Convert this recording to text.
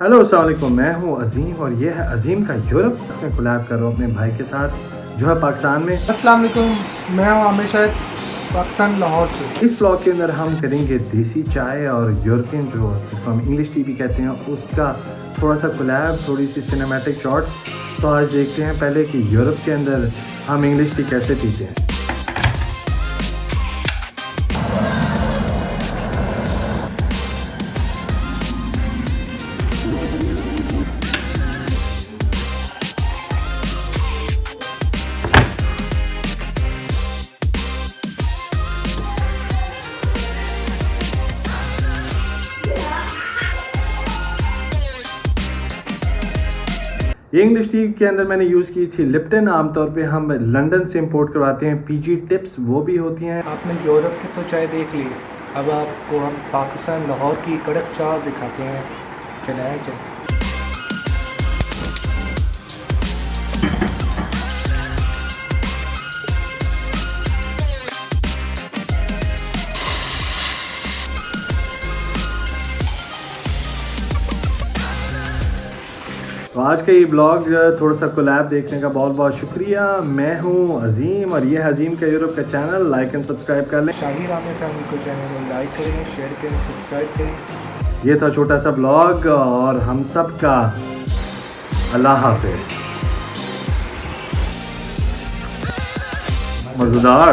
Hello अस्सलाम वालेकुम, मैं हूं अज़ीम और ये है अज़ीम का यूरोप में कोलैब कर रहा हूं अपने भाई के साथ जो है पाकिस्तान में। अस्सलाम वालेकुम, मैं हूँ आमिर शाहिद, पाकिस्तान लाहौर से। इस ब्लॉग के अंदर हम करेंगे देसी चाय और यूरोपियन जो जिसको हम इंग्लिश टी भी कहते हैं उसका थोड़ा सा कोलैब, थोड़ी सी सिनेमैटिक शॉट्स। तो आज देखते हैं पहले कि यूरोप के अंदर हम इंग्लिश टी कैसे पीते हैं। ये इंग्लिश टी के अंदर मैंने यूज़ की थी लिप्टन। आमतौर पे हम लंदन से इंपोर्ट करवाते हैं, पीजी टिप्स वो भी होती हैं। आपने यूरोप की तो चाय देख ली, अब आपको हम पाकिस्तान लाहौर की कड़क चाय दिखाते हैं। चले। तो आज का ये ब्लॉग थोड़ा सा कोलैब देखने का बहुत बहुत शुक्रिया। मैं हूँ अज़ीम और ये है अज़ीम का यूरोप का चैनल। लाइक एंड सब्सक्राइब कर लें। शाहिर आमिर फैमिली को चैनल को लाइक करें, शेयर करें, सब्सक्राइब करें। ये था छोटा सा ब्लॉग और हम सब का अल्लाह हाफिज़। मज़ेदार।